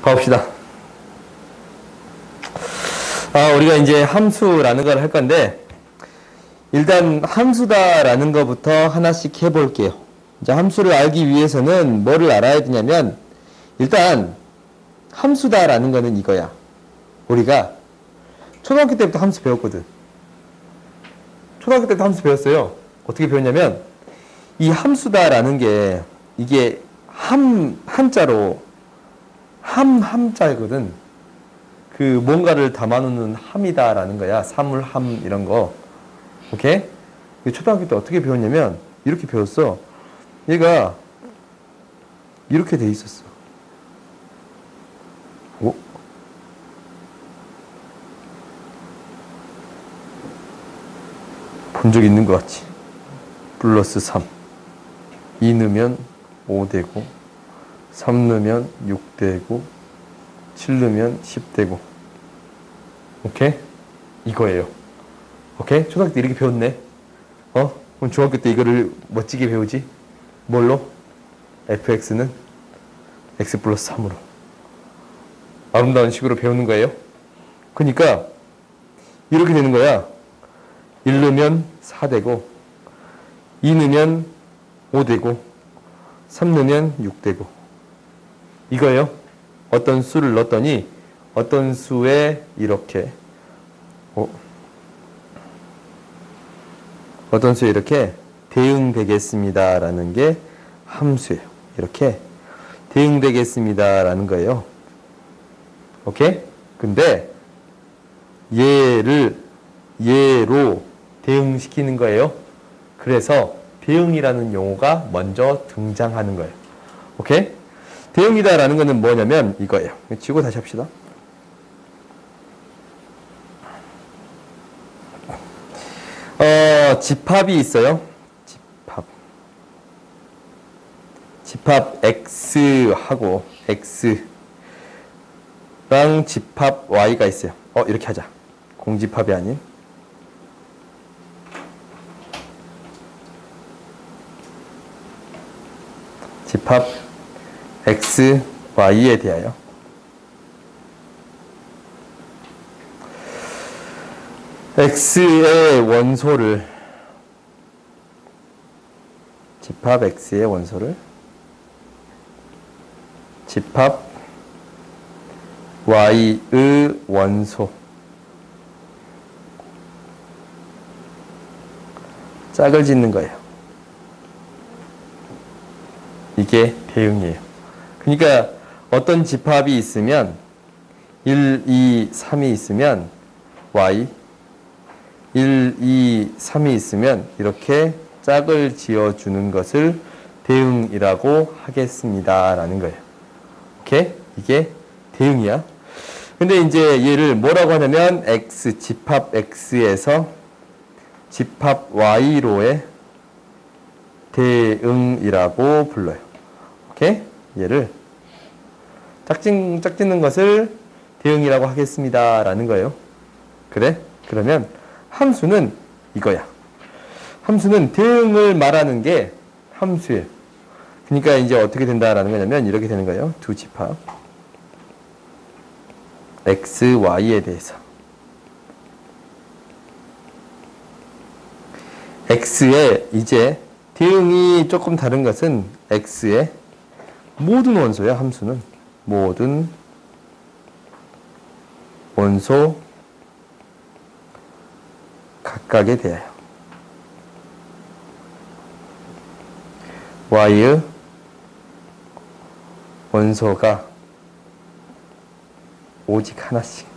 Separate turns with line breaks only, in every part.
가봅시다. 우리가 이제 함수라는 걸 할 건데, 일단 함수다라는 것부터 하나씩 해볼게요. 이제 함수를 알기 위해서는 뭐를 알아야 되냐면, 일단 함수다라는 거는 이거야. 우리가 초등학교 때부터 함수 배웠거든. 초등학교 때부터 함수 배웠어요. 어떻게 배웠냐면, 이 함수다라는 게 이게 한자로 함자거든. 그 뭔가를 담아놓는 함이다라는 거야. 사물함 이런 거. 오케이? 초등학교 때 어떻게 배웠냐면 이렇게 배웠어. 얘가 이렇게 돼 있었어. 오? 본 적 있는 것 같지? 플러스 3. 2 넣으면 5 되고, 3 넣으면 6 되고, 7 넣으면 10 되고. 오케이? 이거예요. 오케이? 초등학교 때 이렇게 배웠네. 그럼 중학교 때 이거를 멋지게 배우지? 뭘로? fx는 x 플러스 3으로. 아름다운 식으로 배우는 거예요. 그러니까 이렇게 되는 거야. 1 넣으면 4 되고, 2 넣으면 5 되고, 3 넣으면 6 되고. 이거예요. 어떤 수를 넣었더니 어떤 수에 이렇게 어떤 수에 이렇게 대응되겠습니다 라는 게 함수예요. 이렇게 대응되겠습니다 라는 거예요. 오케이? 근데 얘로 대응시키는 거예요. 그래서 대응이라는 용어가 먼저 등장하는 거예요. 오케이? 대응이다라는 거는 뭐냐면 이거예요. 지우고 다시 합시다. 집합이 있어요. 집합 X하고 X랑 집합 Y가 있어요. 이렇게 하자. 공집합이 아닌. 집합 X, Y에 대하여 X의 원소를 집합 X의 원소를 집합 Y의 원소 짝을 짓는 거예요. 이게 대응이에요. 그러니까 어떤 집합이 있으면 1, 2, 3이 있으면 Y 1, 2, 3이 있으면 이렇게 짝을 지어주는 것을 대응이라고 하겠습니다 라는 거예요. 오케이? 이게 대응이야. 근데 이제 얘를 뭐라고 하냐면 X, 집합 X에서 집합 Y로의 대응이라고 불러요. 오케이? 얘를 짝짓는 것을 대응이라고 하겠습니다 라는 거예요. 그래? 그러면 함수는 이거야. 함수는 대응을 말하는 게 함수예요. 그러니까 이제 어떻게 된다라는 거냐면 이렇게 되는 거예요. 두 집합 X, Y에 대해서 X에 이제 대응이 조금 다른 것은 X의 모든 원소야. 함수는 모든 원소 각각에 대하여 Y의 원소가 오직 하나씩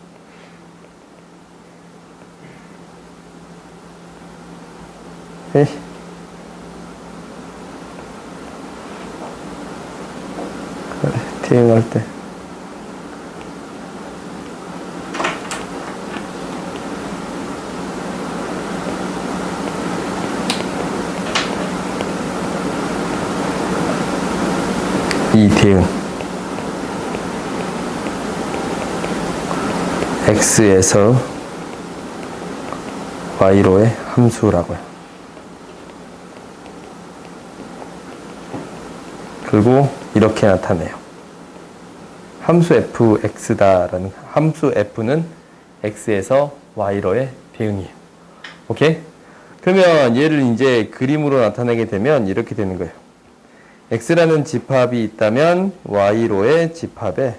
대응할 때 이 대응 X에서 Y로의 함수라고요. 그리고 이렇게 나타내요. 함수 fx다라는, 함수 f는 x에서 y로의 대응이에요. 오케이? 그러면 얘를 이제 그림으로 나타내게 되면 이렇게 되는 거예요. x라는 집합이 있다면 y로의 집합에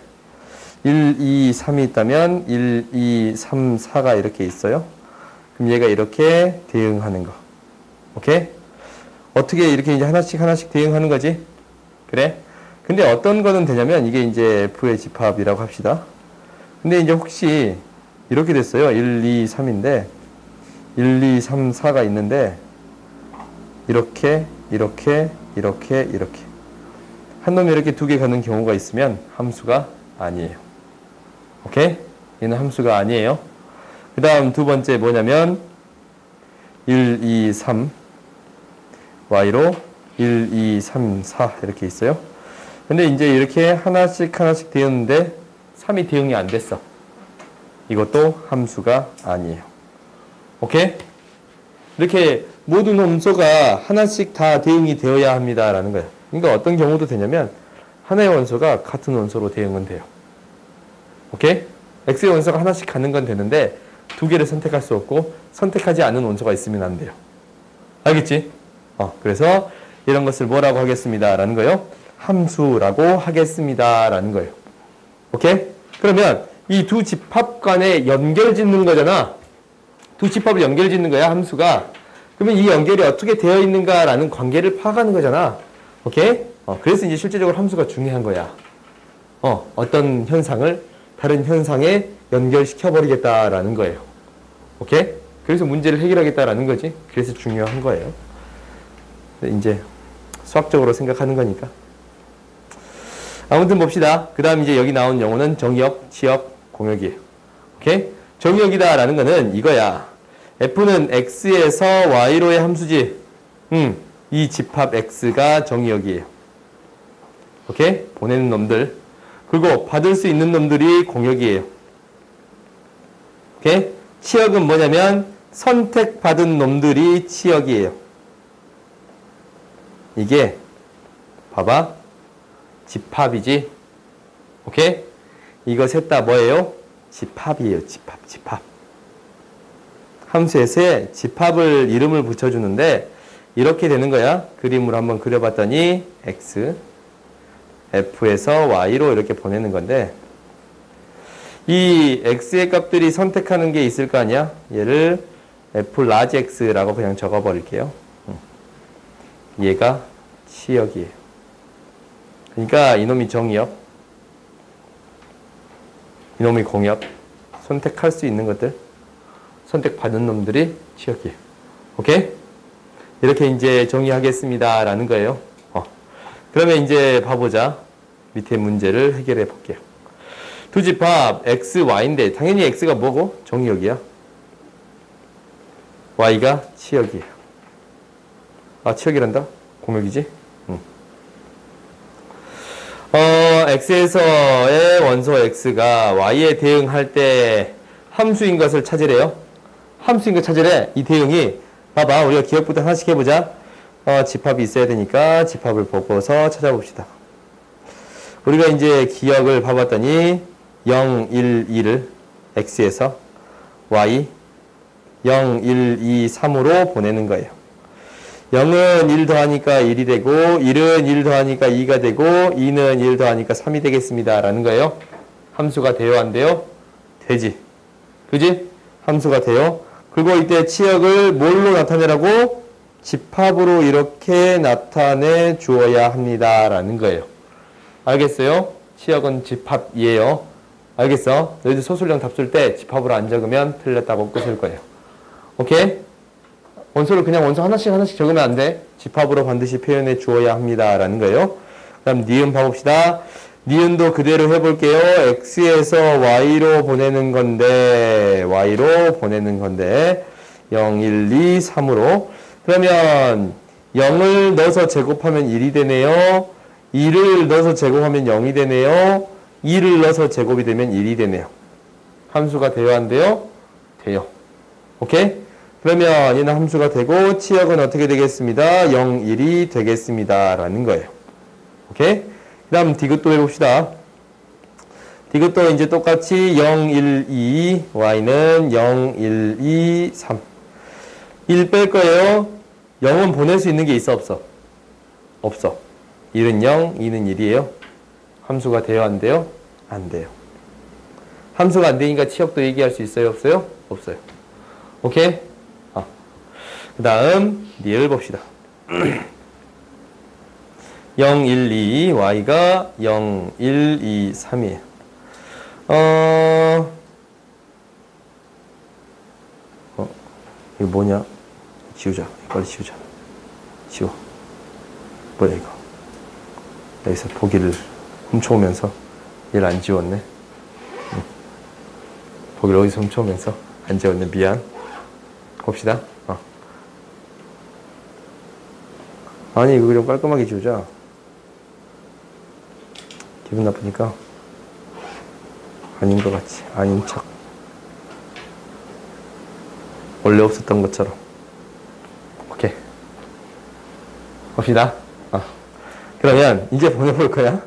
1, 2, 3이 있다면 1, 2, 3, 4가 이렇게 있어요. 그럼 얘가 이렇게 대응하는 거. 오케이? 어떻게 이렇게 이제 하나씩 대응하는 거지? 그래? 근데 어떤 거는 되냐면 이게 이제 f의 집합이라고 합시다. 근데 이제 혹시 이렇게 됐어요. 1, 2, 3인데 1, 2, 3, 4가 있는데 이렇게 한 놈이 이렇게 두 개 가는 경우가 있으면 함수가 아니에요. 오케이? 얘는 함수가 아니에요. 그 다음 두 번째 뭐냐면 1, 2, 3 y로 1, 2, 3, 4 이렇게 있어요. 근데 이제 이렇게 하나씩 되었는데 3이 대응이 안 됐어. 이것도 함수가 아니에요. 오케이? 이렇게 모든 원소가 하나씩 다 대응이 되어야 합니다라는 거예요. 그러니까 어떤 경우도 되냐면 하나의 원소가 같은 원소로 대응은 돼요. 오케이? X의 원소가 하나씩 가는 건 되는데 두 개를 선택할 수 없고 선택하지 않은 원소가 있으면 안 돼요. 알겠지? 그래서 이런 것을 뭐라고 하겠습니다 라는 거예요? 함수라고 하겠습니다 라는 거예요. 오케이? 그러면 이 두 집합 간에 연결 짓는 거잖아. 두 집합을 연결 짓는 거야, 함수가. 그러면 이 연결이 어떻게 되어 있는가라는 관계를 파악하는 거잖아. 오케이? 그래서 이제 실제적으로 함수가 중요한 거야. 어떤 현상을 다른 현상에 연결시켜버리겠다라는 거예요. 오케이? 그래서 문제를 해결하겠다라는 거지. 그래서 중요한 거예요. 이제 수학적으로 생각하는 거니까. 아무튼 봅시다. 그 다음 이제 여기 나온 용어는 정의역, 치역, 공역이에요. 오케이? 정의역이다라는 거는 이거야. f는 x에서 y로의 함수지. 이 집합 x가 정의역이에요. 오케이? 보내는 놈들. 그리고 받을 수 있는 놈들이 공역이에요. 오케이? 치역은 뭐냐면 선택받은 놈들이 치역이에요. 이게 봐봐. 집합이지. 오케이? 이거 셋 다 뭐예요? 집합이에요. 집합. 함수에서 집합을 이름을 붙여주는데 이렇게 되는 거야. 그림으로 한번 그려봤더니 x, f에서 y로 이렇게 보내는 건데 이 x의 값들이 선택하는 게 있을 거 아니야? 얘를 f large x라고 그냥 적어버릴게요. 얘가 치역이에요. 그러니까 이놈이 정의역, 이놈이 공역, 선택할 수 있는 것들, 선택받은 놈들이 치역이에요. 오케이? 이렇게 이제 정의하겠습니다 라는 거예요. 그러면 이제 봐보자. 밑에 문제를 해결해 볼게요. 두 집합 x, y인데 당연히 x가 뭐고? 정의역이야. y가 치역이에요. 치역이란다? 공역이지? x에서의 원소 x가 y에 대응할 때 함수인 것을 찾으래요. 함수인 것 찾으래. 이 대응이 봐봐. 우리가 기억부터 하나씩 해보자. 집합이 있어야 되니까 집합을 보고서 찾아봅시다. 우리가 이제 기억을 봐봤더니 0, 1, 2를 x에서 y 0, 1, 2, 3으로 보내는 거예요. 0은 1 더하니까 1이 되고 1은 1 더하니까 2가 되고 2는 1 더하니까 3이 되겠습니다 라는 거예요. 함수가 돼요 안 돼요? 되지. 그지? 함수가 돼요. 그리고 이때 치역을 뭘로 나타내라고? 집합으로 이렇게 나타내 주어야 합니다 라는 거예요. 알겠어요? 치역은 집합이에요. 알겠어? 너희들 소술형 답 쓸 때 집합으로 안 적으면 틀렸다고 끝을 거예요. 오케이? 원소를 그냥 원소 하나씩 적으면 안 돼. 집합으로 반드시 표현해 주어야 합니다 라는 거예요. 그 다음 니은 봐봅시다. 니은도 그대로 해볼게요. x에서 y로 보내는 건데 0, 1, 2, 3으로 그러면 0을 넣어서 제곱하면 1이 되네요. 2를 넣어서 제곱하면 0이 되네요. 2를 넣어서 제곱이 되면 1이 되네요. 함수가 돼요 안 돼요? 돼요. 오케이? 그러면 얘는 함수가 되고 치역은 어떻게 되겠습니다? 0, 1이 되겠습니다 라는 거예요. 오케이? 그 다음 디귿도 해봅시다. 이것도 이제 똑같이 0, 1, 2, y는 0, 1, 2, 3. 1 뺄 거예요. 0은 보낼 수 있는 게 있어, 없어? 없어. 1은 0, 2는 1이에요. 함수가 돼요, 안 돼요? 안 돼요. 함수가 안 되니까 치역도 얘기할 수 있어요, 없어요? 없어요. 오케이? 그 다음 리을 봅시다. 0, 1, 2, y가 0, 1, 2, 3이에요. 이거 뭐냐? 지우자. 빨리 지우자. 지워. 뭐야 이거? 여기서 보기를 훔쳐오면서 얘를 안 지웠네. 보기를 어디서 훔쳐오면서 안 지웠네. 미안. 봅시다. 아니 이거 좀 깔끔하게 지우자. 기분 나쁘니까 아닌 것 같지. 아닌 척. 원래 없었던 것처럼. 오케이. 봅시다. 그러면 이제 보내볼 거야.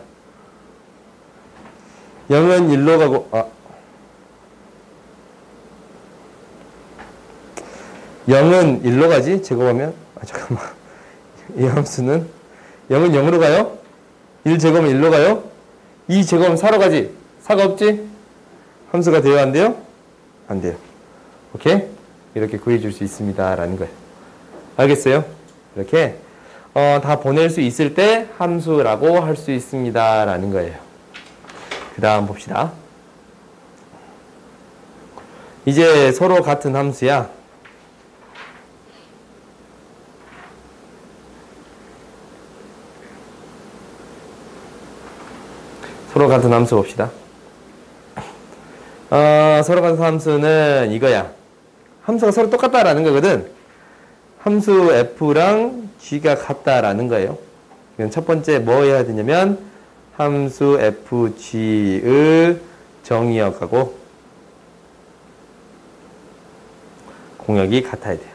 0은 1로 가고 0은 1로 가지? 제곱하면 잠깐만. 이 함수는 0은 0으로 가요? 1 제곱은 1로 가요? 2 제곱은 4로 가지? 4가 없지? 함수가 돼요, 안 돼요? 안 돼요. 오케이? 이렇게 구해줄 수 있습니다 라는 거예요. 알겠어요? 이렇게 다 보낼 수 있을 때 함수라고 할 수 있습니다 라는 거예요. 그 다음 봅시다. 이제 서로 같은 함수야. 서로 같은 함수 봅시다. 서로 같은 함수는 이거야. 함수가 서로 똑같다라는 거거든. 함수 f랑 g가 같다라는 거예요. 첫 번째 뭐 해야 되냐면 함수 fg의 정의역하고 공역이 같아야 돼요.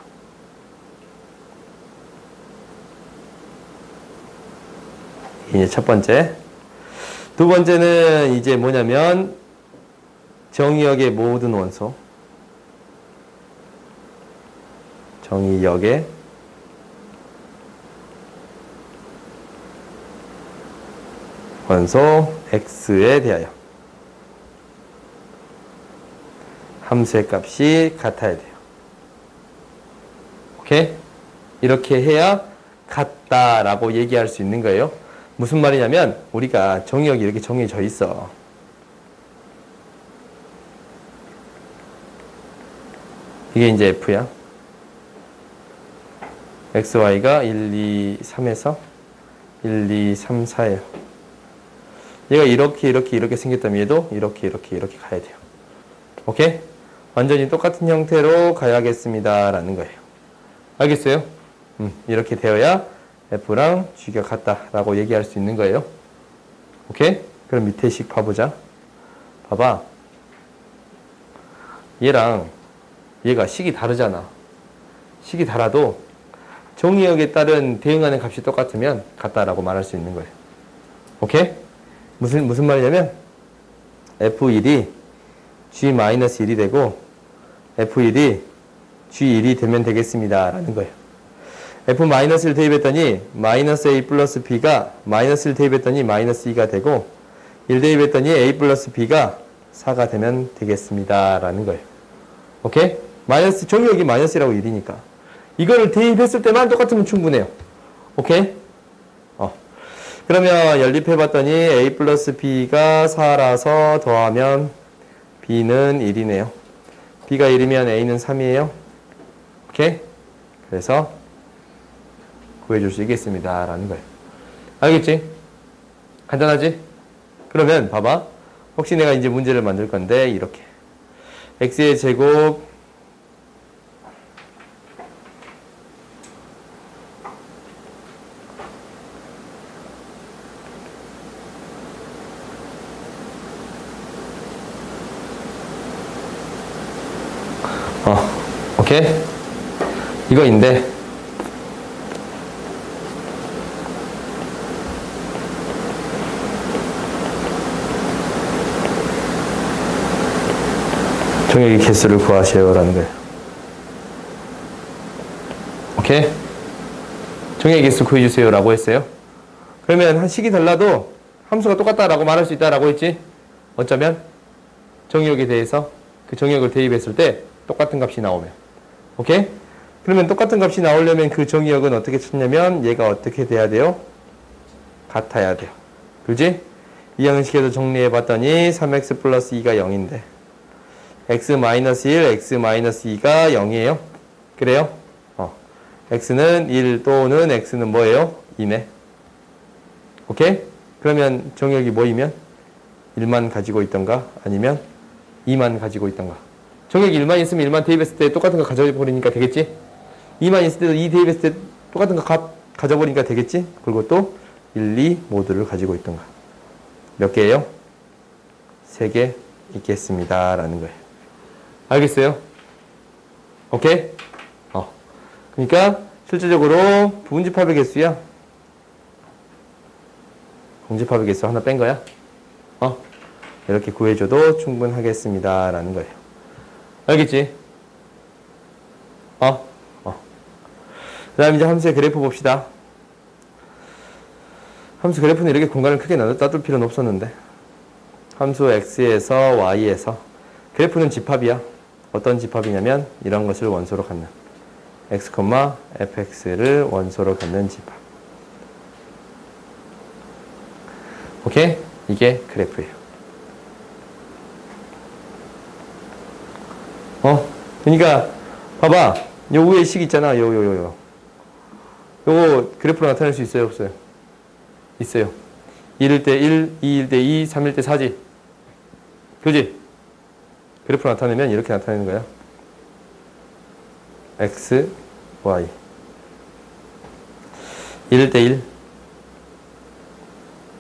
이게 첫 번째. 두 번째는 이제 뭐냐면 정의역의 모든 원소, 정의역의 원소 x에 대하여 함수의 값이 같아야 돼요. 오케이? 이렇게 해야 같다라고 얘기할 수 있는 거예요. 무슨 말이냐면 우리가 정의역이 이렇게 정해져 있어. 이게 이제 f야. xy가 1, 2, 3에서 1, 2, 3, 4예요. 얘가 이렇게 생겼다면 얘도 이렇게 가야 돼요. 오케이? 완전히 똑같은 형태로 가야겠습니다 라는 거예요. 알겠어요? 이렇게 되어야 f랑 g가 같다라고 얘기할 수 있는 거예요. 오케이? 그럼 밑에 식 봐보자. 봐봐. 얘랑 얘가 식이 다르잖아. 식이 달라도 정의역에 따른 대응하는 값이 똑같으면 같다라고 말할 수 있는 거예요. 오케이? 무슨 말이냐면 f1이 g-1이 되고 f1이 g1이 되면 되겠습니다 라는 거예요. f-를 대입했더니 마이너스 a 플러스 b가 마이너스를 대입했더니 마이너스 2가 되고 1 대입했더니 a 플러스 b가 4가 되면 되겠습니다 라는 거예요. 오케이? 마이너스 정의역이 마이너스라고 1이니까 이거를 대입했을 때만 똑같으면 충분해요. 오케이? 그러면 연립해봤더니 a 플러스 b가 4라서 더하면 b는 1이네요. b가 1이면 a는 3이에요. 오케이? 그래서 구해줄 수 있겠습니다 라는 거예요. 알겠지? 간단하지? 그러면 봐봐. 혹시 내가 이제 문제를 만들 건데 이렇게 x의 제곱 오케이? 이거인데 정역의 개수를 구하세요라는 거예요. 오케이? 정역의 개수 구해주세요라고 했어요. 그러면 한 식이 달라도 함수가 똑같다라고 말할 수 있다라고 했지? 어쩌면 정역에 대해서 그 정역을 대입했을 때 똑같은 값이 나오면. 오케이? 그러면 똑같은 값이 나오려면 그 정역은 어떻게 찾냐면 얘가 어떻게 돼야 돼요? 같아야 돼요. 그지? 이 형식에서 정리해봤더니 3x 플러스 2가 0인데 x-1, x-2가 0이에요. 그래요? x는 1 또는 x는 뭐예요? 2네. 오케이? 그러면 정역이 뭐이면? 1만 가지고 있던가 아니면 2만 가지고 있던가. 정역이 1만 있으면 1만 대입했을 때 똑같은 거 가져버리니까 되겠지? 2만 있을 때도 2 대입했을 때 똑같은 거 가져버리니까 되겠지? 그리고 또 1, 2 모두를 가지고 있던가. 몇 개예요? 3개 있겠습니다. 라는 거예요. 알겠어요? 오케이? 그러니까 실질적으로 부분집합의 개수야. 공집합의 개수 하나 뺀 거야. 이렇게 구해줘도 충분하겠습니다. 라는 거예요. 알겠지? 그 다음에 이제 함수의 그래프 봅시다. 함수 그래프는 이렇게 공간을 크게 나눌 필요는 없었는데 함수 x에서 y에서 그래프는 집합이야. 어떤 집합이냐면 이런 것을 원소로 갖는 x, fx를 원소로 갖는 집합. 오케이? 이게 그래프예요. 그러니까 봐봐. 요 위에 식 있잖아. 요거 그래프로 나타낼 수 있어요, 없어요? 있어요. 1일 때 1, 2일 때 2, 3일 때 4지. 그지? 그래프로 나타내면 이렇게 나타내는 거야. x, y. 1일 때 1,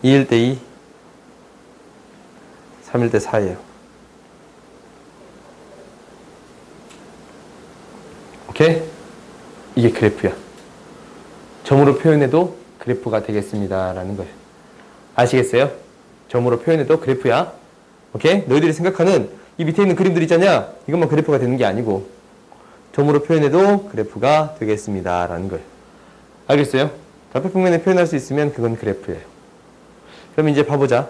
2일 때 2, 3일 때 4예요. 오케이? 이게 그래프야. 점으로 표현해도 그래프가 되겠습니다. 라는 거예요. 아시겠어요? 점으로 표현해도 그래프야. 오케이? 너희들이 생각하는 이 밑에 있는 그림들 있잖냐? 이것만 그래프가 되는 게 아니고 점으로 표현해도 그래프가 되겠습니다. 라는 거예요. 알겠어요? 좌표평면에 표현할 수 있으면 그건 그래프예요. 그럼 이제 봐보자.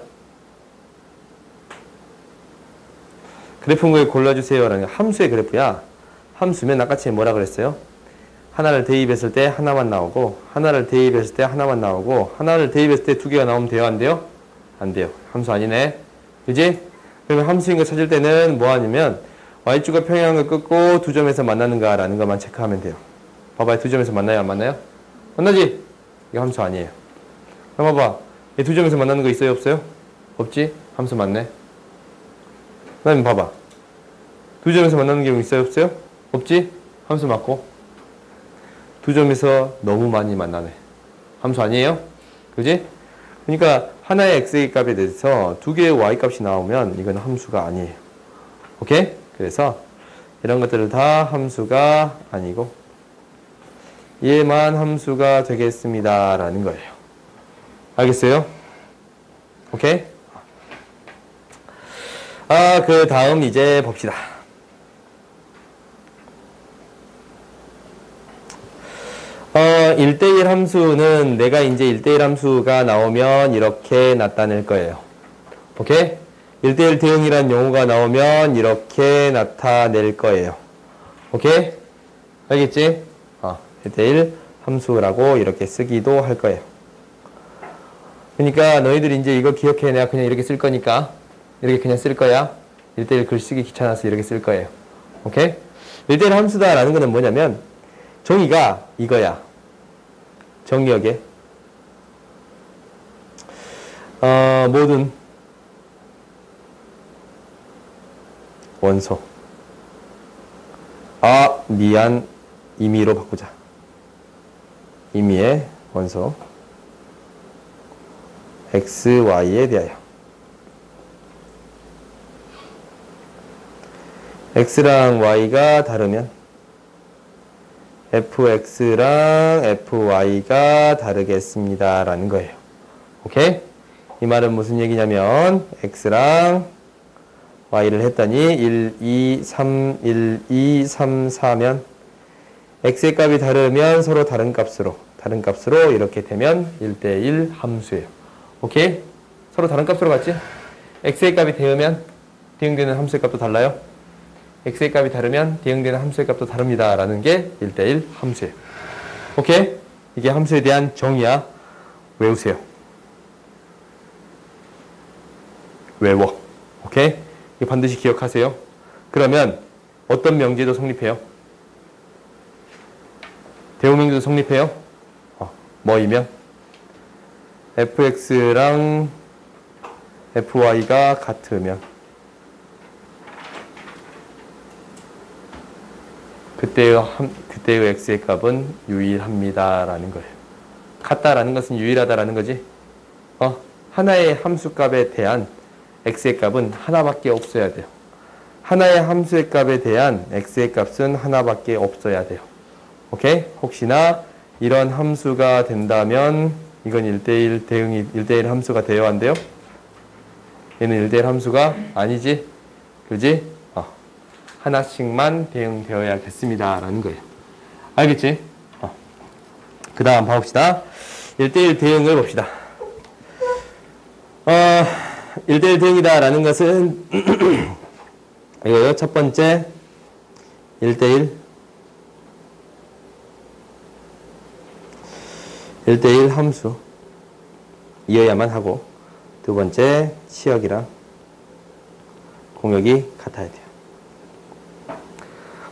그래프를 골라주세요. 라는 거. 함수의 그래프야. 함수면 아까처럼 뭐라 그랬어요? 하나를 대입했을 때 하나만 나오고 하나를 대입했을 때 하나만 나오고 하나를 대입했을 때 두 개가 나오면 돼요? 안 돼요? 안 돼요. 함수 아니네. 그지? 그러면 함수인 거 찾을 때는 뭐 하냐면 y축과 평행한걸 끊고 두 점에서 만나는가 라는 것만 체크하면 돼요. 봐봐요. 두 점에서 만나요? 안 만나요? 만나지? 이거 함수 아니에요. 그럼 봐봐. 이 두 점에서 만나는 거 있어요? 없어요? 없지? 함수 맞네. 그 다음에 봐봐. 두 점에서 만나는 경우 있어요? 없어요? 없지? 함수 맞고. 두 점에서 너무 많이 만나네. 함수 아니에요? 그지? 그러니까 하나의 x의 값에 대해서 두 개의 y 값이 나오면 이건 함수가 아니에요. 오케이? 그래서 이런 것들을 다 함수가 아니고 얘만 함수가 되겠습니다. 라는 거예요. 알겠어요? 오케이? 그 다음 이제 봅시다. 1대1 함수는 내가 이제 1대1 함수가 나오면 이렇게 나타낼 거예요. 오케이? 1대1 대응이란 용어가 나오면 이렇게 나타낼 거예요. 오케이? 알겠지? 1대1 함수라고 이렇게 쓰기도 할 거예요. 그러니까 너희들이 이제 이거 기억해. 내가 그냥 이렇게 쓸 거니까 이렇게 그냥 쓸 거야. 1대1 글 쓰기 귀찮아서 이렇게 쓸 거예요. 오케이? 1대1 함수다라는 거는 뭐냐면 정의가 이거야. 정의역에 모든 원소 미안 임의로 바꾸자. 임의의 원소 x, y에 대하여 x랑 y가 다르면 fx랑 fy가 다르겠습니다. 라는 거예요. 오케이? 이 말은 무슨 얘기냐면 x랑 y를 했더니 1, 2, 3, 1, 2, 3, 4면 x의 값이 다르면 서로 다른 값으로 이렇게 되면 1대1 함수예요. 오케이? 서로 다른 값으로 갔지? x의 값이 대응되는 함수의 값도 달라요. x의 값이 다르면 대응되는 함수의 값도 다릅니다. 라는 게 1대1 함수예요. 오케이? 이게 함수에 대한 정의야. 외우세요. 외워. 오케이? 이거 반드시 기억하세요. 그러면 어떤 명제도 성립해요? 대우명제도 성립해요? 뭐이면? fx랑 fy가 같으면 그때의 x의 값은 유일합니다. 라는 거예요. 같다라는 것은 유일하다라는 거지. 하나의 함수값에 대한 x의 값은 하나밖에 없어야 돼요. 하나의 함수의 값에 대한 x의 값은 하나밖에 없어야 돼요. 오케이? 혹시나 이런 함수가 된다면 이건 1대1 대응이 1대1 함수가 되어야 한대요. 얘는 1대1 함수가 아니지. 그지? 하나씩만 대응되어야겠습니다. 라는 거예요. 알겠지? 그 다음 봐봅시다. 1대1 대응을 봅시다. 1대1 대응이다 라는 것은 이거요. 첫 번째 1대1 함수 이어야만 하고, 두 번째 치역이랑 공역이 같아야 돼요.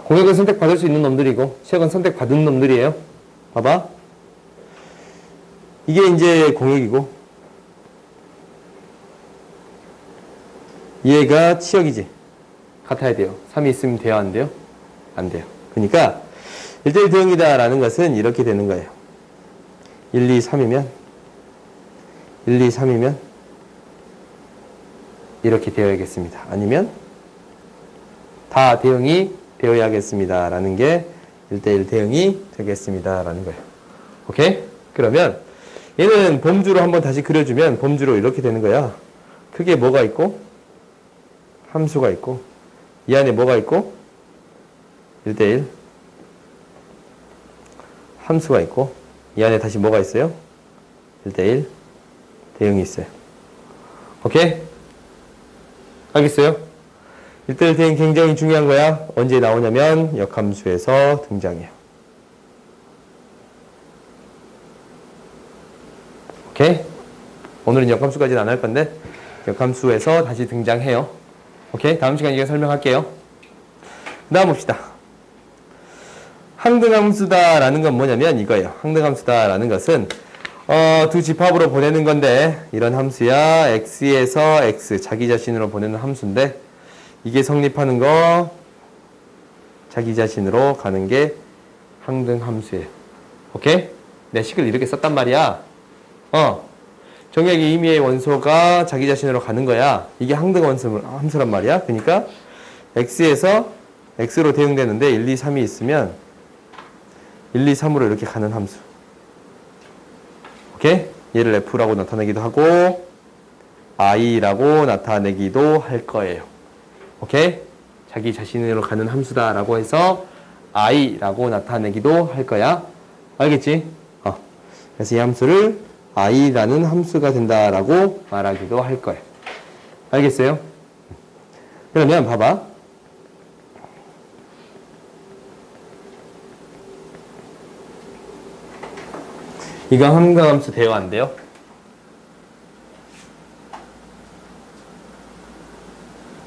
공역은 선택받을 수 있는 놈들이고 치역은 선택받은 놈들이에요. 봐봐. 이게 이제 공역이고 얘가 치역이지. 같아야 돼요. 3이 있으면 돼요? 안 돼요? 안 돼요. 그러니까 1대1 대응이다 라는 것은 이렇게 되는 거예요. 1, 2, 3이면 이렇게 되어야겠습니다. 아니면 다 대응이 되어야겠습니다. 라는 게 1대1 대응이 되겠습니다. 라는 거예요. 오케이? 그러면 얘는 범주로 한번 다시 그려주면 범주로 이렇게 되는 거야. 크게 뭐가 있고 함수가 있고 이 안에 뭐가 있고 1대1 함수가 있고 이 안에 다시 뭐가 있어요? 1대1 대응이 있어요. 오케이? 알겠어요? 1대1 대응 굉장히 중요한 거야. 언제 나오냐면 역함수에서 등장해요. 오케이? 오늘은 역함수까지는 안 할 건데 역함수에서 다시 등장해요. 오케이? 다음 시간에 이거 설명할게요. 다음 봅시다. 항등함수다라는 건 뭐냐면 이거예요. 항등함수다라는 것은 두 집합으로 보내는 건데 이런 함수야. x에서 x 자기 자신으로 보내는 함수인데 이게 성립하는 거 자기 자신으로 가는 게 항등함수예요. 오케이? 내 식을 이렇게 썼단 말이야. 정역의 임의의 원소가 자기 자신으로 가는 거야. 이게 항등함수란 말이야. 그러니까 x에서 x로 대응되는데 1, 2, 3이 있으면 1, 2, 3으로 이렇게 가는 함수. 오케이? 얘를 f라고 나타내기도 하고 i라고 나타내기도 할 거예요. 오케이? 자기 자신으로 가는 함수다라고 해서 i라고 나타내기도 할 거야. 알겠지? 그래서 이 함수를 i라는 함수가 된다라고 말하기도 할 거예요. 알겠어요? 그러면 봐봐. 이거 항등함수 돼요? 안 돼요?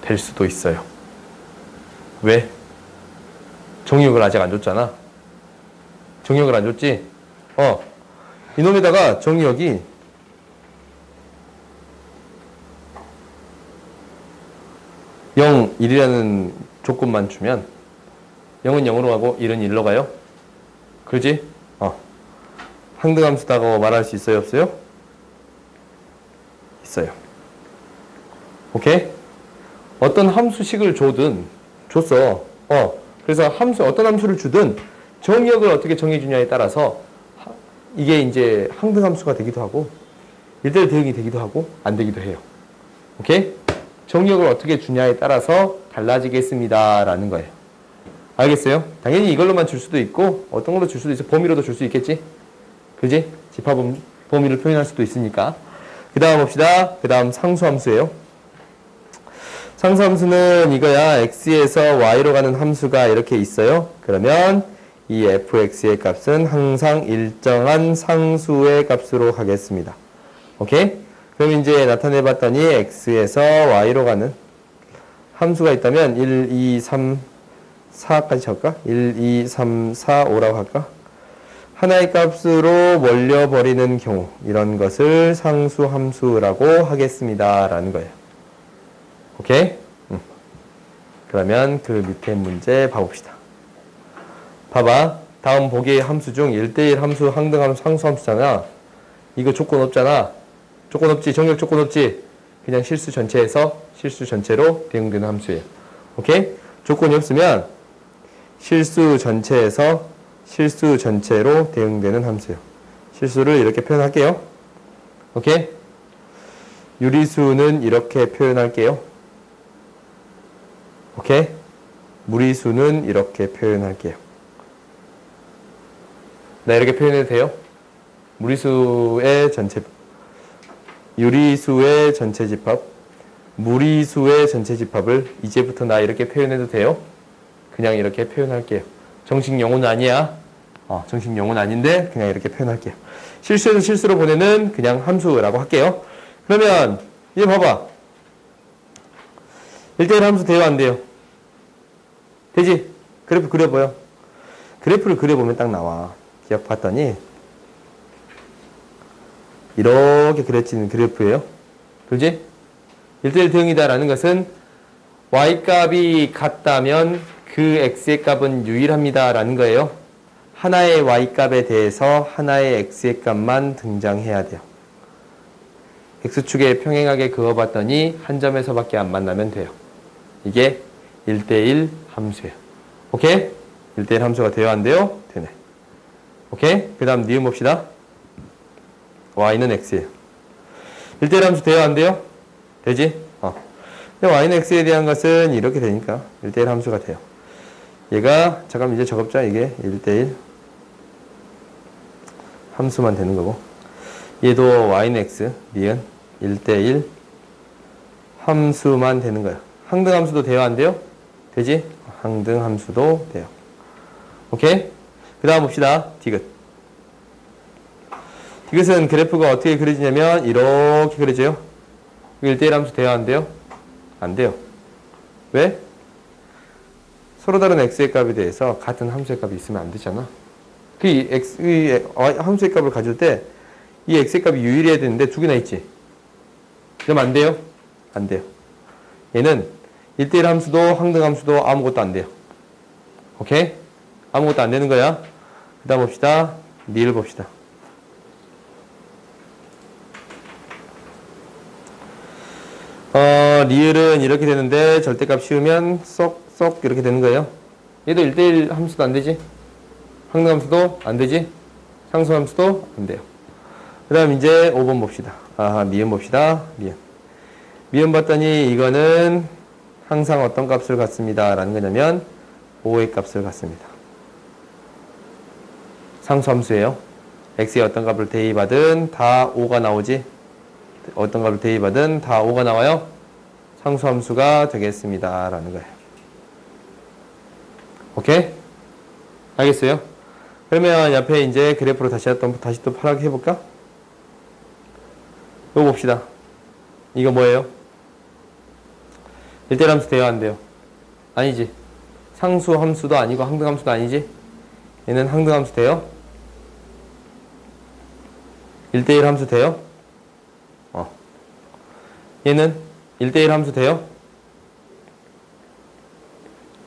될 수도 있어요. 왜? 정의역을 아직 안 줬잖아. 정의역을 안 줬지? 이놈에다가 정의역이 0, 1이라는 조건만 주면 0은 0으로 가고 1은 1로 가요. 그러지? 항등함수다고 말할 수 있어요? 없어요? 있어요. 오케이? 어떤 함수식을 줬어. 그래서 어떤 함수를 주든 정의역을 어떻게 정해주냐에 따라서 이게 이제 항등함수가 되기도 하고 1대1 대응이 되기도 하고 안 되기도 해요. 오케이? 정의역을 어떻게 주냐에 따라서 달라지겠습니다. 라는 거예요. 알겠어요? 당연히 이걸로만 줄 수도 있고 어떤 걸로 줄 수도 있어. 범위로도 줄 수 있겠지? 그지? 집합 범위를 표현할 수도 있으니까. 그 다음 봅시다. 그 다음 상수함수예요. 상수함수는 이거야. x에서 y로 가는 함수가 이렇게 있어요. 그러면 이 fx의 값은 항상 일정한 상수의 값으로 가겠습니다. 오케이? 그럼 이제 나타내 봤더니 x에서 y로 가는 함수가 있다면 1, 2, 3, 4까지 적을까? 1, 2, 3, 4, 5라고 할까? 하나의 값으로 몰려버리는 경우 이런 것을 상수함수라고 하겠습니다. 라는 거예요. 오케이? 그러면 그 밑에 문제 봐봅시다. 봐봐. 다음 보기의 함수 중 1대1 함수, 항등함수, 상수함수잖아. 이거 조건 없잖아. 조건 없지. 정역 조건 없지. 그냥 실수 전체에서 실수 전체로 대응되는 함수예요. 오케이? 조건이 없으면 실수 전체에서 실수 전체로 대응되는 함수예요. 실수를 이렇게 표현할게요. 오케이? 유리수는 이렇게 표현할게요. 오케이? 무리수는 이렇게 표현할게요. 나 이렇게 표현해도 돼요? 무리수의 전체, 유리수의 전체 집합, 무리수의 전체 집합을 이제부터 나 이렇게 표현해도 돼요? 그냥 이렇게 표현할게요. 정식 용어는 아니야. 정식 용어는 아닌데 그냥 이렇게 표현할게요. 실수에서 실수로 보내는 그냥 함수라고 할게요. 그러면 얘 봐봐. 1대1 함수 돼요? 안 돼요? 되지? 그래프 그려봐요. 그래프를 그려보면 딱 나와. 기억 봤더니 이렇게 그려지는 그래프예요. 그지? 1대1 대응이다라는 것은 y값이 같다면 그 x의 값은 유일합니다. 라는 거예요. 하나의 y값에 대해서 하나의 x의 값만 등장해야 돼요. x축에 평행하게 그어봤더니 한 점에서밖에 안 만나면 돼요. 이게 1대1 함수예요. 오케이? 1대1 함수가 돼야 안 돼요? 되네. 오케이? 그 다음 니은 봅시다. y는 x예요. 1대1 함수 돼야 안 돼요? 되지? y는 x에 대한 것은 이렇게 되니까 1대1 함수가 돼요. 얘가 잠깐 이제 적읍자. 이게 1대1 함수만 되는 거고, 얘도 y는 x, 니은 1대1 함수만 되는 거예요. 항등 함수도 돼요? 안 돼요? 되지? 항등 함수도 돼요. 오케이? 그 다음 봅시다. 디귿. 디귿은 그래프가 어떻게 그려지냐면 이렇게 그려져요. 1대1 함수 돼요? 안 돼요? 안 돼요. 왜? 서로 다른 x의 값에 대해서 같은 함수의 값이 있으면 안 되잖아. 이 함수의 값을 가질 때 이 x의 값이 유일해야 되는데 두 개나 있지. 그럼 안 돼요? 안 돼요. 얘는 1대1 함수도 항등 함수도 아무것도 안 돼요. 오케이? 아무것도 안 되는 거야. 그 다음 봅시다. 리을 봅시다. 리을은 이렇게 되는데 절대값 씌우면 쏙쏙 이렇게 되는 거예요. 얘도 1대1 함수도 안 되지? 항등 함수도 안 되지? 상수 함수도 안 돼요. 그 다음 이제 5번 봅시다. 미음 봅시다. 미음 봤더니 이거는 항상 어떤 값을 갖습니다. 라는 거냐면 5의 값을 갖습니다. 상수 함수예요. x의 어떤 값을 대입하든 다 5가 나오지? 어떤 값을 대입하든 다 5가 나와요. 상수 함수가 되겠습니다. 라는 거예요. 오케이? 알겠어요? 그러면 옆에 이제 그래프로 다시 또 파악해 볼까? 이거 봅시다. 이거 뭐예요? 1대1 함수 돼요? 안 돼요? 아니지. 상수 함수도 아니고 항등 함수도 아니지? 얘는 항등 함수 돼요? 1대1 함수 돼요? 얘는 1대1 함수 돼요?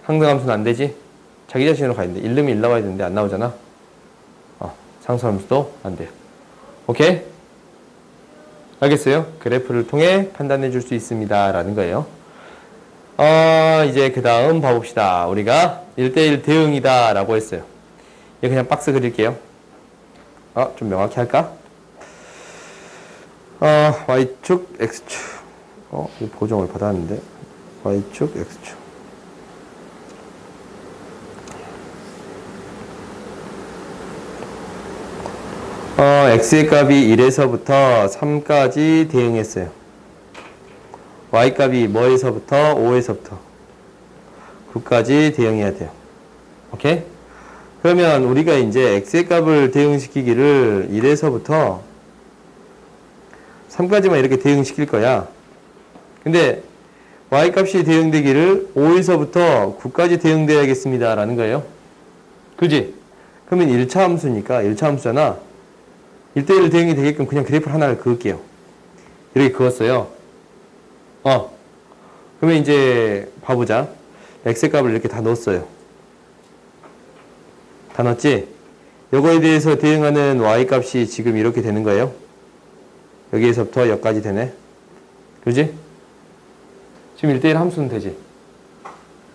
항등 함수는 안 되지? 자기 자신으로 가야 되는데 1 넣으면 1 나와야 되는데 안 나오잖아. 상수 함수도 안 돼요. 오케이? 알겠어요? 그래프를 통해 판단해 줄 수 있습니다. 라는 거예요. 이제 그 다음 봐봅시다. 우리가 1대1 대응이다 라고 했어요. 이거 그냥 박스 그릴게요. 좀 명확히 할까? Y축, X축. 이 보정을 받았는데 y축, x축. x의 값이 1에서부터 3까지 대응했어요. y 값이 뭐에서부터? 5에서부터 9까지 대응해야 돼요. 오케이? 그러면 우리가 이제 x의 값을 대응시키기를 1에서부터 3까지만 이렇게 대응시킬 거야. 근데 y 값이 대응되기를 5에서부터 9까지 대응돼야겠습니다. 라는 거예요. 그지? 그러면 1차 함수니까 1차 함수잖아. 1대1 대응이 되게끔 그냥 그래프 하나를 그을게요. 이렇게 그었어요. 그러면 이제 봐보자. x의 값을 이렇게 다 넣었어요. 다 넣었지? 요거에 대해서 대응하는 y 값이 지금 이렇게 되는 거예요. 여기에서부터 여기까지 되네. 그지? 지금 1대1 함수는 되지?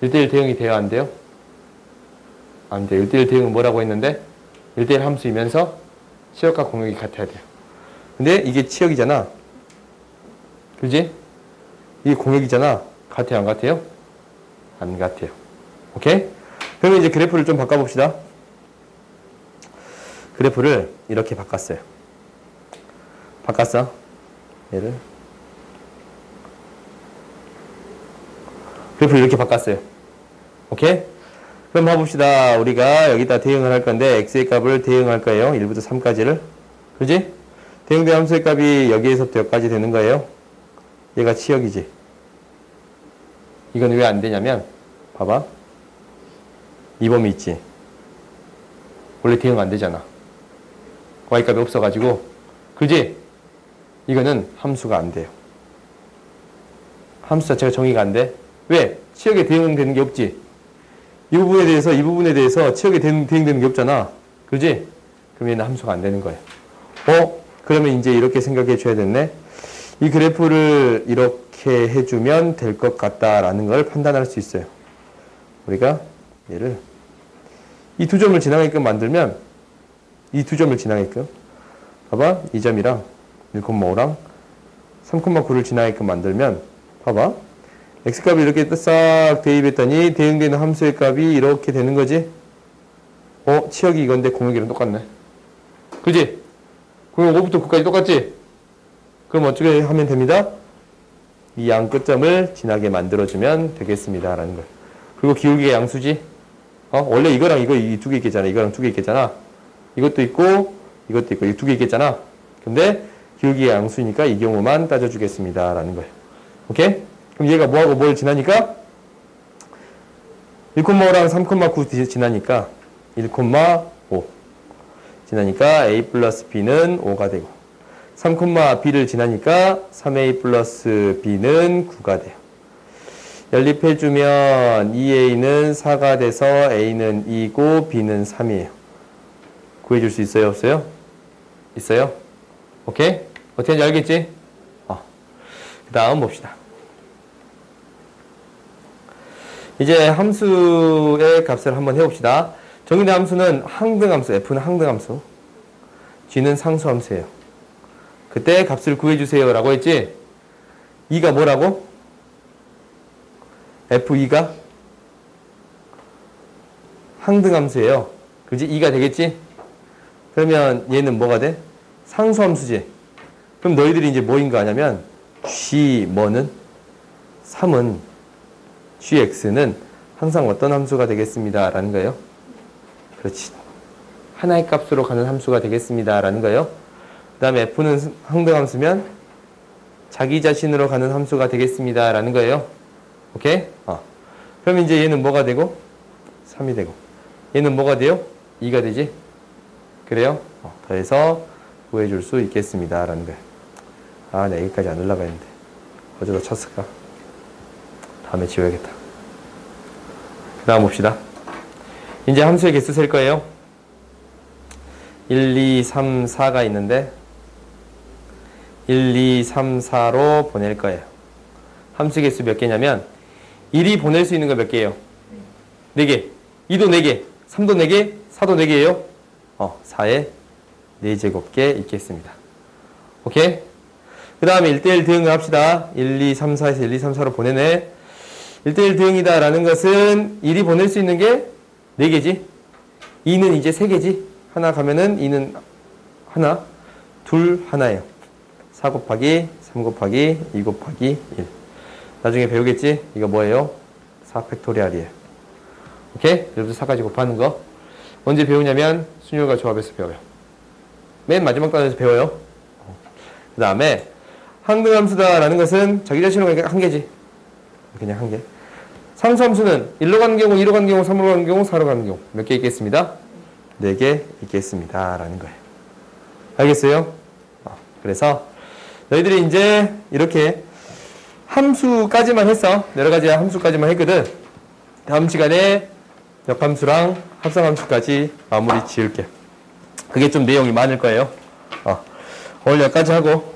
1대1 대응이 돼야 안 돼요? 안 돼요. 1대1 대응은 뭐라고 했는데? 1대1 함수이면서 치역과 공역이 같아야 돼요. 근데 이게 치역이잖아. 그지? 이게 공역이잖아. 같아요? 안 같아요? 안 같아요. 오케이? 그러면 이제 그래프를 좀 바꿔봅시다. 그래프를 이렇게 바꿨어요. 바꿨어. 얘를. 그래프를 이렇게 바꿨어요. 오케이? 그럼 봐봅시다. 우리가 여기다 대응을 할 건데 x의 값을 대응할 거예요. 1부터 3까지를. 그지? 대응된 함수의 값이 여기에서부터 여기까지 되는 거예요. 얘가 치역이지. 이건 왜 안 되냐면 봐봐. 이 범위 있지. 원래 대응 안 되잖아. y값이 없어가지고. 그지? 이거는 함수가 안 돼요. 함수 자체가 정의가 안 돼. 왜? 치역에 대응되는 게 없지. 이 부분에 대해서 치역에 대응되는 게 없잖아. 그지? 그럼 얘는 함수가 안 되는 거예요. 그러면 이제 이렇게 생각해 줘야 됐네. 이 그래프를 이렇게 해주면 될 것 같다라는 걸 판단할 수 있어요. 우리가 얘를 이 두 점을 지나게끔 만들면 이 두 점을 지나게끔 봐봐. 이 점이랑 1,5랑 3,9를 지나게끔 만들면 봐봐. x값이 이렇게 싹 대입했더니 대응되는 함수의 값이 이렇게 되는 거지? 치역이 이건데 공역이랑 똑같네. 그지? 그럼 5부터 9까지 똑같지? 그럼 어떻게 하면 됩니다? 이 양 끝점을 지나게 만들어주면 되겠습니다. 라는 거예요. 그리고 기울기가 양수지? 원래 이거랑 이거 이 두 개 있겠잖아. 이거랑 두 개 있겠잖아. 이것도 있고, 이것도 있고, 이 두 개 있겠잖아. 근데 기울기가 양수니까 이 경우만 따져주겠습니다. 라는 거예요. 오케이? 그럼 얘가 뭐하고 뭘 지나니까? 1,5랑 3,9 지나니까 1,5 지나니까 a 플러스 b는 5가 되고 3,b를 지나니까 3a 플러스 b는 9가 돼요. 연립해주면 2a는 4가 돼서 a는 2고 b는 3이에요. 구해줄 수 있어요? 없어요? 있어요? 오케이? 어떻게 하는지 알겠지? 그 다음 봅시다. 이제 함수의 값을 한번 해봅시다. 정의된 함수는 항등함수, f는 항등함수, g는 상수함수예요. 그때 값을 구해주세요 라고 했지? 2가 뭐라고? f2가 항등함수예요. 그지? 2가 되겠지? 그러면 얘는 뭐가 돼? 상수함수지. 그럼 너희들이 이제 뭐인 거 아냐면 g 뭐는 3은 gx는 항상 어떤 함수가 되겠습니다. 라는 거예요. 그렇지. 하나의 값으로 가는 함수가 되겠습니다. 라는 거예요. 그 다음에 f는 항등함수면 자기 자신으로 가는 함수가 되겠습니다. 라는 거예요. 오케이? 그럼 이제 얘는 뭐가 되고? 3이 되고. 얘는 뭐가 돼요? 2가 되지? 그래요? 더해서 구해줄 수 있겠습니다. 라는 거예요. 내 여기까지 안 올라가 있는데. 어디다 쳤을까? 다음에 지워야겠다. 그 다음 봅시다. 이제 함수의 개수 셀 거예요. 1, 2, 3, 4가 있는데 1, 2, 3, 4로 보낼 거예요. 함수 개수 몇 개냐면 1이 보낼 수 있는 거 몇 개예요? 4개. 2도 4개. 3도 4개. 4도 4개예요. 4에 4제곱개 있겠습니다. 오케이? 그 그 다음에 1대1 대응을 합시다. 1, 2, 3, 4에서 1, 2, 3, 4로 보내네. 1대1 대응이다 라는 것은 1이 보낼 수 있는 게 4개지. 2는 이제 3개지. 하나 가면은 2는 하나, 둘, 하나예요. 4 곱하기 3 곱하기 2 곱하기 1. 나중에 배우겠지? 이거 뭐예요? 4 팩토리얼이에요. 오케이? 여기서 4까지 곱하는 거. 언제 배우냐면 순열과 조합에서 배워요. 맨 마지막 단에서 배워요. 그 다음에 항등함수다라는 것은 자기 자신으로 가니까 한 개지. 그냥 한 개. 상수함수는 1로 가는 경우, 2로 가는 경우, 3로 가는 경우, 4로 가는 경우 몇 개 있겠습니다? 4개 있겠습니다. 라는 거예요. 알겠어요? 그래서 너희들이 이제 이렇게 함수까지만 했어. 여러 가지 함수까지만 했거든. 다음 시간에 역함수랑 합성함수까지 마무리 지을게. 그게 좀 내용이 많을 거예요. 오늘 여기까지 하고